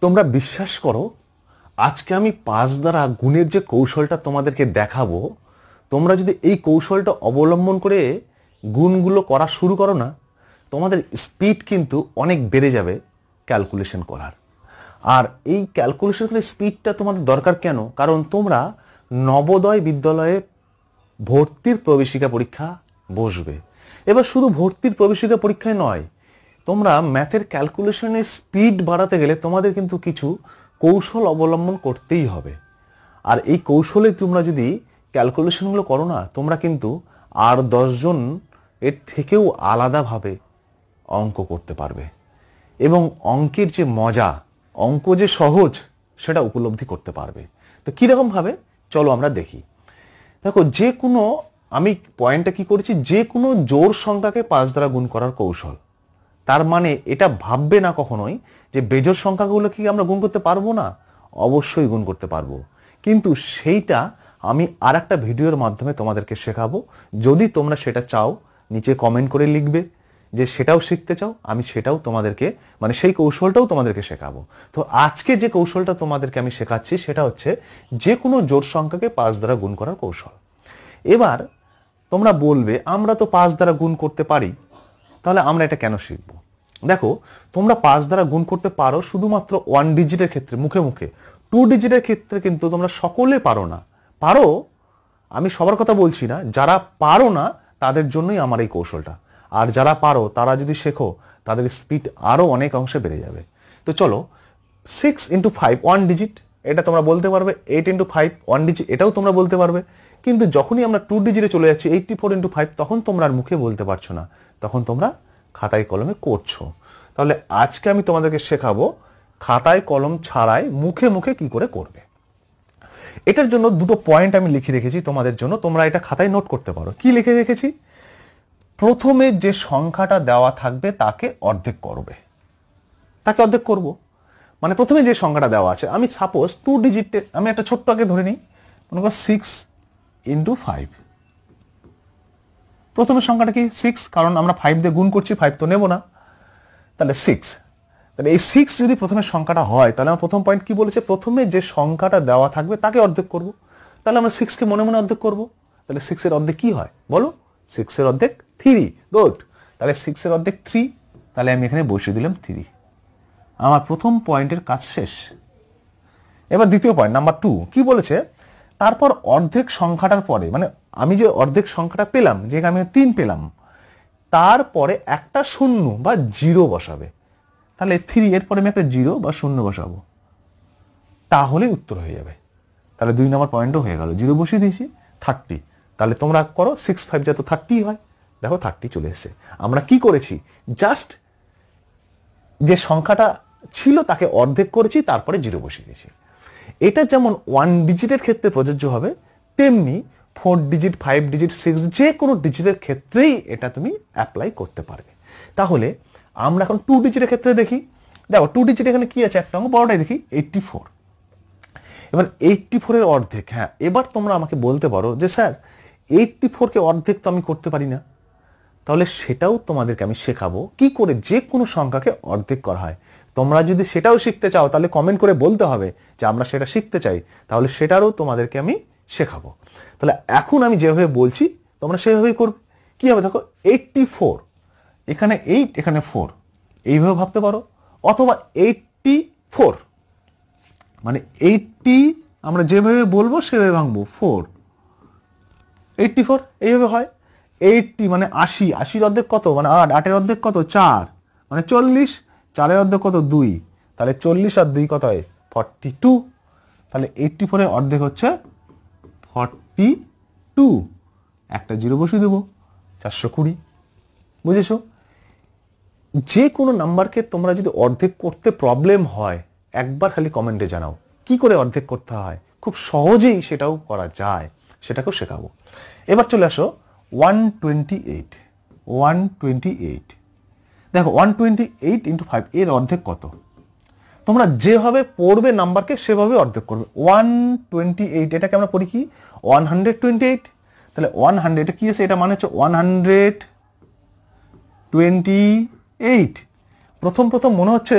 তোমরা বিশ্বাস করো, আজকে আমি 5 দ্বারা গুণের যে কৌশলটা তোমাদেরকে দেখাবো, তোমরা যদি এই কৌশলটা অবলম্বন করে গুণগুলো করা শুরু করো না, তোমাদের স্পিড কিন্তু অনেক বেড়ে যাবে ক্যালকুলেশন করার। আর এই ক্যালকুলেশন করে স্পিডটা তোমাদের দরকার কেন? কারণ তোমরা নবোদয় বিদ্যালয়ে ভর্তির প্রবেশিকা পরীক্ষা বসবে। এবার শুধু ভর্তির প্রবেশিকা পরীক্ষায় নয়, তোমরা ম্যাথের ক্যালকুলেশনের স্পিড বাড়াতে গেলে তোমাদের কিন্তু কিছু কৌশল অবলম্বন করতেই হবে। আর এই কৌশলে তোমরা যদি ক্যালকুলেশনগুলো করো না, তোমরা কিন্তু আর 10 জন এর থেকেও আলাদাভাবে অঙ্ক করতে পারবে এবং অঙ্কের যে মজা, অঙ্ক যে সহজ, সেটা উপলব্ধি করতে পারবে। তো কীরকমভাবে চলো আমরা দেখি। দেখো, যে কোনো, আমি পয়েন্টটা কি করেছি, যে কোনো জোড় সংখ্যাকে 5 দ্বারা গুণ করার কৌশল। তার মানে এটা ভাববে না কখনোই যে বেজোড় সংখ্যাগুলো কি আমরা গুণ করতে পারবো না। অবশ্যই গুণ করতে পারবো, কিন্তু সেইটা আমি আর একটা ভিডিওর মাধ্যমে তোমাদেরকে শেখাবো। যদি তোমরা সেটা চাও, নিচে কমেন্ট করে লিখবে যে সেটাও শিখতে চাও, আমি সেটাও তোমাদেরকে, মানে সেই কৌশলটাও তোমাদেরকে শেখাবো। তো আজকে যে কৌশলটা তোমাদেরকে আমি শেখাচ্ছি সেটা হচ্ছে যে কোনো জোড় সংখ্যাকে 5 দ্বারা গুণ করার কৌশল। এবার তোমরা বলবে আমরা তো 5 দ্বারা গুণ করতে পারি, তাহলে আমরা এটা কেন শিখব? দেখো, তোমরা 5 দ্বারা গুণ করতে পারো শুধুমাত্র 1 ডিজিটের ক্ষেত্রে, মুখে মুখে। 2 ডিজিটের ক্ষেত্রে কিন্তু তোমরা সকলে পারো না। পারো, আমি সবার কথা বলছি না, যারা পারো না তাদের জন্যই আমার এই কৌশলটা। আর যারা পারো তারা যদি শেখো, তাদের স্পিড আরও অনেক অংশে বেড়ে যাবে। তো চলো, 6 × 5 1 ডিজিট, এটা তোমরা বলতে পারবে। 8 × 5 1 ডিজিট, এটাও তোমরা বলতে পারবে। কিন্তু যখনই আমরা 2 ডিজিটে চলে যাচ্ছি, 84 × 5, তখন তোমরা আর মুখে বলতে পারছো না, তখন তোমরা খাতায় কলমে করছো। তাহলে আজকে আমি তোমাদেরকে শেখাবো খাতায় কলম ছাড়াই মুখে মুখে কি করে করবে। এটার জন্য দুটো পয়েন্ট আমি লিখে রেখেছি তোমাদের জন্য, তোমরা এটা খাতায় নোট করতে পারো। কি লিখে রেখেছি? প্রথমে যে সংখ্যাটা দেওয়া থাকবে তাকে অর্ধেক করবে, তাকে অর্ধেক করব। মানে প্রথমে যে সংখ্যাটা দেওয়া আছে, আমি সাপোজ 2 ডিজিটে আমি একটা ছোট্ট আগে ধরে নিই, মনে করো 6 × 5। প্রথমের সংখ্যাটা কি? 6, কারণ আমরা 5 দিয়ে গুণ করছি, 5 তো নেব না, তাহলে 6। তাহলে এই 6 যদি প্রথমের সংখ্যাটা হয়, তাহলে আমার প্রথম পয়েন্ট কি বলেছে? প্রথমে যে সংখ্যাটা দেওয়া থাকবে তাকে অর্ধেক করব। তাহলে আমরা 6কে মনে মনে অর্ধেক করব। তাহলে 6 এর অর্ধেক কি হয় বলো? 6 এর অর্ধেক 3। গুড। তাহলে 6 এর অর্ধেক 3, তাহলে আমি এখানে বসিয়ে দিলাম 3। আমার প্রথম পয়েন্টের কাজ শেষ। এবার দ্বিতীয় পয়েন্ট নাম্বার 2 কি বলেছে? তারপর অর্ধেক সংখ্যাটার পরে, মানে আমি যে অর্ধেক সংখ্যাটা পেলাম, যে আমি 3 পেলাম, তারপরে একটা শূন্য বা 0 বসাবে। তাহলে 3 এর পরে আমি একটা 0 বা 0 বসাবো, তাহলে উত্তর হয়ে যাবে। তাহলে 2 নম্বর পয়েন্টও হয়ে গেল। 0 বসিয়ে দিয়েছি, 30। তাহলে তোমরা করো 6 5 যত 30 হয়। দেখো 30 চলে এসেছে। আমরা কি করেছি? জাস্ট যে সংখ্যাটা ছিল তাকে অর্ধেক করেছি, তারপরে 0 বসিয়ে দিয়েছি। এটা যেমন 1 ডিজিটের ক্ষেত্রে প্রযোজ্য হবে, তেমনি 4 ডিজিট 5 ডিজিট 6 যে কোনো ডিজিটের ক্ষেত্রেই এটা তুমি অ্যাপ্লাই করতে পারবে। তাহলে আমরা এখন 2 ডিজিটের ক্ষেত্রে দেখি। দেখো 2 ডিজিট এখানে কি আছে? একটা অঙ্ক বড়টাই দেখি, 84। এবার 84 এর অর্ধেক। হ্যাঁ, এবার তোমরা আমাকে বলতে পারো যে স্যার 84কে অর্ধেক তো আমি করতে পারি না। তাহলে সেটাও তোমাদেরকে আমি শেখাবো কি করে যে কোনো সংখ্যাকে অর্ধেক করা হয়। তোমরা যদি সেটাও শিখতে চাও, তাহলে কমেন্ট করে বলতে হবে যে আমরা সেটা শিখতে চাই, তাহলে সেটারও তোমাদেরকে আমি শেখাবো। তাহলে এখন আমি যেভাবে বলছি তোমরা সেভাবেই করবে। কি হবে? দেখো 84, এখানে 8, এখানে 4, এইভাবে ভাবতে পারো। অথবা 84, মানে 80 আমরা যেভাবে বলবো সেভাবে ভাঙবো, 4 84 এইভাবে হয়। 80 মানে 80, 80-এর অর্ধেক কত? মানে 8, 8-এর অর্ধেক কত? 4, মানে 40, 4-এর অর্ধেক কত? 2, তাহলে 40 আর 2 কত হয়? 42। তাহলে 84-এর অর্ধেক হচ্ছে 42। একটা 0 বসিয়ে দেবো, 420। বুঝেছো? যে কোনো নাম্বারকে তোমরা যদি অর্ধেক করতে প্রবলেম হয়, একবার খালি কমেন্টে জানাও কি করে অর্ধেক করতে হয়। খুব সহজেই সেটাও করা যায়, সেটাকেও শেখাবো। এবার চলে আসো 128। 128, দেখো 128 × 5 এর অর্ধেক কত? তোমরা যেভাবে পড়বে নাম্বারকে সেভাবে অর্ধেক করবে। 128, এটাকে আমরা পড়ি কি? 128। তাহলে 100, এটা কি আছে? এটা মানে হচ্ছে 128। প্রথম মনে হচ্ছে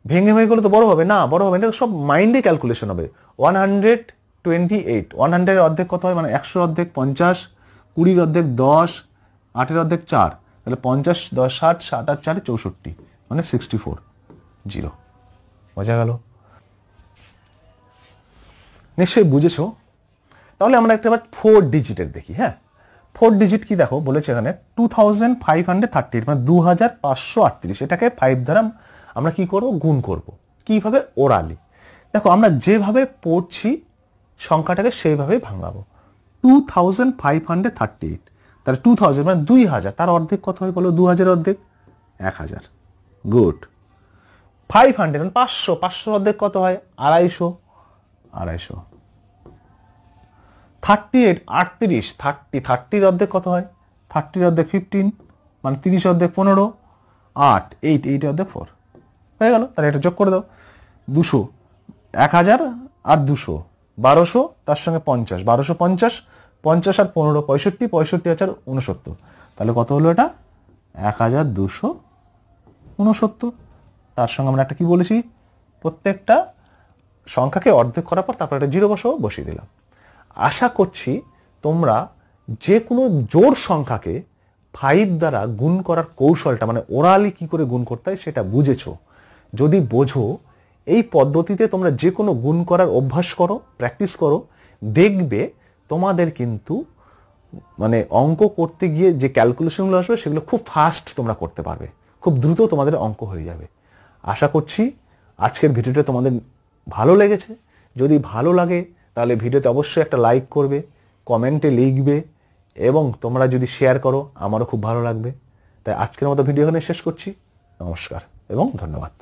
ভেঙে ভেঙে করলে তো বড় হবে না, বড় হবে না, সব মাইন্ডে ক্যালকুলেশন হবে। 128, 100 অর্ধেক কত হয়, মানে 100 অর্ধেক 50, 20 অর্ধেক 10, 8 অর্ধেক 4, তাহলে 50, 10, 60, 60 আর 4 64, মানে 64, 0। বোঝা গেল? নিশ্চয়ই বুঝেছো। তাহলে আমরা একটা বার 4 ডিজিটের দেখি। হ্যাঁ, 4 ডিজিট কি দেখো বলেছে এখানে 2538, মানে 2538। এটাকে 5 দ্বারা আমরা কি করব, গুণ করব। কিভাবে? ওরালি। দেখো আমরা যেভাবে পড়ছি সংখ্যাটাকে সেইভাবেই ভাঙাবো। 2538, তাহলে 2000 মানে 2000, তার অর্ধেক কত হয় বলো? 2000 অর্ধেক 1000। গুড। 500 মানে 500, 500 অর্ধেক কত হয়? 250, 250। 38, 38, 30 অর্ধেক কত হয়? 30 অর্ধেক 15, মানে 30 অর্ধেক 15, 8, 8 অর্ধেক 4 হয়ে গেল। তাহলে এটা যোগ করে দাও। 200, 1000 আর 200, 1200, তার সঙ্গে 50, 1250, 50 আর 15, 65, 65 আর 69, তাহলে কত হলো এটা? 1269। তার সঙ্গে আমরা একটা কি বলেছি, প্রত্যেকটা সংখ্যাকে অর্ধেক করার পর তারপর একটা জিরো বসিয়ে দিলাম। আশা করছি তোমরা যে কোনো জোড় সংখ্যাকে 5 দ্বারা গুণ করার কৌশলটা, মানে ওরালি কি করে গুণ করতে হয় সেটা বুঝেছো। যদি বোঝো, এই পদ্ধতিতে তোমরা যে কোনো গুণ করার অভ্যাস করো, প্র্যাকটিস করো, দেখবে তোমাদের কিন্তু মানে অঙ্ক করতে গিয়ে যে ক্যালকুলেশনগুলো আসবে সেগুলো খুব ফাস্ট তোমরা করতে পারবে, খুব দ্রুত তোমাদের অঙ্ক হয়ে যাবে। আশা করছি আজকের ভিডিওটা তোমাদের ভালো লেগেছে। যদি ভালো লাগে তাহলে ভিডিওতে অবশ্যই একটা লাইক করবে, কমেন্টে লিখবে, এবং তোমরা যদি শেয়ার করো আমারও খুব ভালো লাগবে। তাই আজকের মতো ভিডিও এখানে শেষ করছি। নমস্কার এবং ধন্যবাদ।